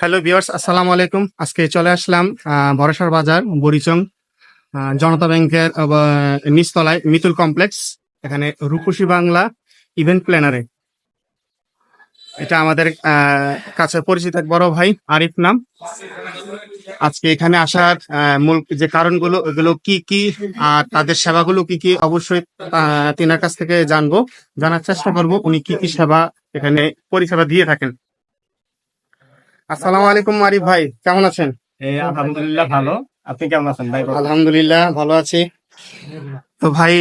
Hello viewers, আসসালামু আলাইকুম। আজকে চলে আসলাম ভরসার বাজার বুড়িচং জনতা ব্যাংকের নিচতলায় মিতুল কমপ্লেক্স, এখানে রূপসী বাংলা ইভেন্ট প্ল্যানারে। এটা আমাদের কাছে পরিচিত এক বড় ভাই আরিফ নাম। আজকে এখানে আসার মূল যে কারণগুলো, এগুলো কি কি আর তাদের সেবাগুলো কি কি, অবশ্যই তিনার কাছ থেকে জানার চেষ্টা করব উনি কি কি সেবা এখানে পরিষেবা দিয়ে থাকেন। আসসালামু আলাইকুম আরিফ ভাই, কেমন আছেন? আলহামদুলিল্লাহ ভালো। আপনি কেমন আছেন ভাই? আলহামদুলিল্লাহ ভালো আছি। তো ভাই,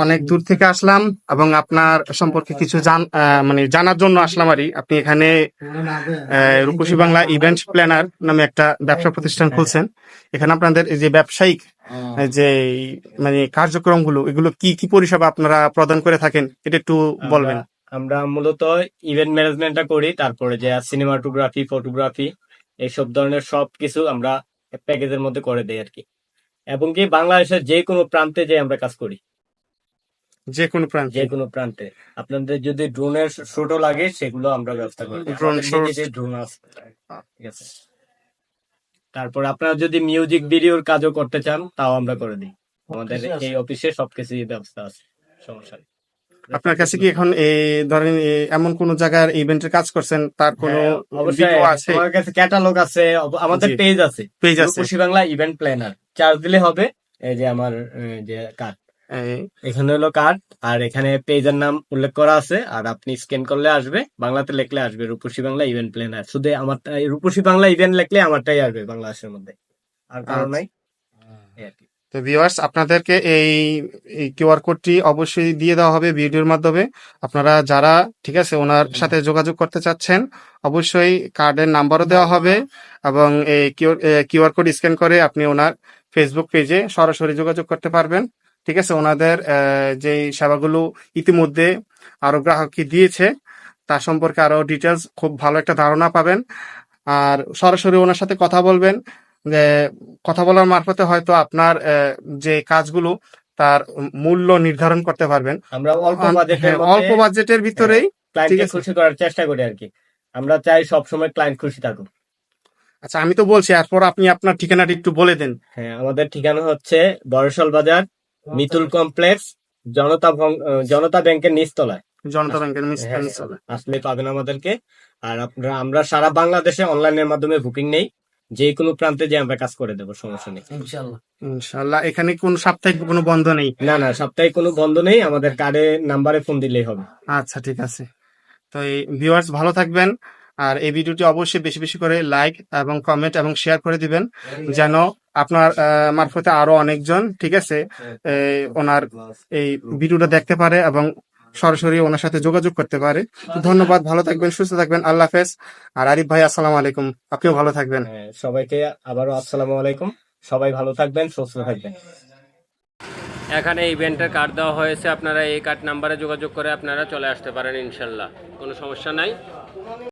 অনেক দূর থেকে আসলাম এবং আপনার সম্পর্কে কিছু জানার জন্য আসলাম। আপনি এখানে রূপসী বাংলা ইভেন্ট প্ল্যানার নামে একটা ব্যবসা প্রতিষ্ঠান খুলছেন। এখানে আপনাদের এই যে ব্যবসায়িক যে কার্যক্রমগুলো, এগুলো কি কি পরিষেবা আপনারা প্রদান করে থাকেন, এটা একটু বলবেন। আমরা মূলত ইভেন্ট ম্যানেজমেন্টটা করি, তারপরে যে সিনেমাটোগ্রাফি, ফটোগ্রাফি, এইসব ধরনের সবকিছু আমরা প্যাকেজের মধ্যে করে দেই আর কি। এবং কি বাংলাদেশের যে কোনো প্রান্তে যে আমরা কাজ করি, যে কোনো প্রান্তে আপনাদের যদি ড্রোনের শুটও লাগে সেগুলো আমরা ব্যবস্থা করি। ড্রোন ড্রোন আছে, ঠিক আছে। তারপর আপনারা যদি মিউজিক ভিডিওর কাজও করতে চান তাও আমরা করে দিই। আমাদের এই অফিসে সবকিছুই ব্যবস্থা আছে, সমস্যা নেই। আপনার কাছে কি এখন ধরেন এমন কোন জায়গার ইভেন্টের কাজ করছেন, তার কোনো ভিডিও আছে? আমার কাছে ক্যাটালগ আছে, আমাদের পেজ আছে, রূপসী বাংলা ইভেন্ট প্ল্যানার। চার্জ দিলে হবে। এই যে আমার যে কার্ড, এখানে হলো কার্ড, আর এখানে পেজের নাম উল্লেখ করা আছে, আর আপনি স্ক্যান করলে আসবে, বাংলাতে লিখলে আসবে রূপসী বাংলা ইভেন্ট প্ল্যানার। শুধু আমার রূপসী বাংলা ইভেন্ট লিখলে আমারটাই আসবে বাংলাদেশের মধ্যে, আর কারণ নাই এই আর কি। তো ভিউয়ার্স, আপনাদেরকে এই কিউআর কোডটি অবশ্যই দিয়ে দেওয়া হবে ভিডিওর মাধ্যমে। আপনারা যারা, ঠিক আছে, ওনার সাথে যোগাযোগ করতে চাচ্ছেন, অবশ্যই কার্ডের নাম্বারও দেওয়া হবে এবং এই কিউআর কোড স্ক্যান করে আপনি ওনার ফেসবুক পেজে সরাসরি যোগাযোগ করতে পারবেন। ঠিক আছে, ওনাদের যে সেবাগুলো ইতিমধ্যে আরো গ্রাহককে দিয়েছে, তার সম্পর্কে আরো ডিটেলস খুব ভালো একটা ধারণা পাবেন। আর সরাসরি ওনার সাথে কথা বলবেন, যে কথা বলার মারফতে হয়তো আপনার যে কাজগুলো তার মূল্য নির্ধারণ করতে পারবেন। আমরা অল্প বাজেটের ভিতরেই ক্লায়েন্টকে খুশি করার চেষ্টা করি আর কি। আমরা চাই সবসময় ক্লায়েন্ট খুশি থাকুক। আচ্ছা, আমি তো বলছি, এরপর আপনি আপনার ঠিকানাটা একটু বলে দেন। হ্যাঁ, আমাদের ঠিকানা হচ্ছে বরশাল বাজার, মিতুল কমপ্লেক্স, জনতা ব্যাংকের নিচতলায়। জনতা ব্যাংকের আসলে পাবেন আমাদেরকে। আর আমরা সারা বাংলাদেশে অনলাইনের মাধ্যমে বুকিং নেই, যে কোনো প্রান্তে যে আমরা কাজ করে দেবো, সমস্যা নেই ইনশাআল্লাহ। এখানে কোন সাপ্তাহিক কোনো বন্ধ নেই? না, সাপ্তাহিক কোনো বন্ধ নেই। আমাদের কার্ডে নাম্বারে ফোন দিলেই হবে। আচ্ছা, ঠিক আছে। তো এই ভিউয়ার্স, ভালো থাকবেন। আর এই ভিডিওটি অবশ্যই বেশি বেশি করে লাইক এবং কমেন্ট এবং শেয়ার করে দিবেন, যেন আপনার মারফতে আরো অনেকজন, ঠিক আছে, ওনার এই ভিডিওটা দেখতে পারে এবং সরাসরি ওনার সাথে যোগাযোগ করতে পারে। ধন্যবাদ, ভালো থাকবেন, সুস্থ থাকবেন, আল্লাহ হাফেজ। আর আরিফ ভাই, আসসালামু আলাইকুম, আপনিও ভালো থাকবেন। সবাইকে আবারও আসসালামু আলাইকুম। সবাই ভালো থাকবেন, সুস্থ থাকবেন। এখানে ইভেন্টের কার্ড দেওয়া হয়েছে, আপনারা এই কার্ড নাম্বারে যোগাযোগ করে আপনারা চলে আসতে পারেন, ইনশাল্লাহ কোনো সমস্যা নাই।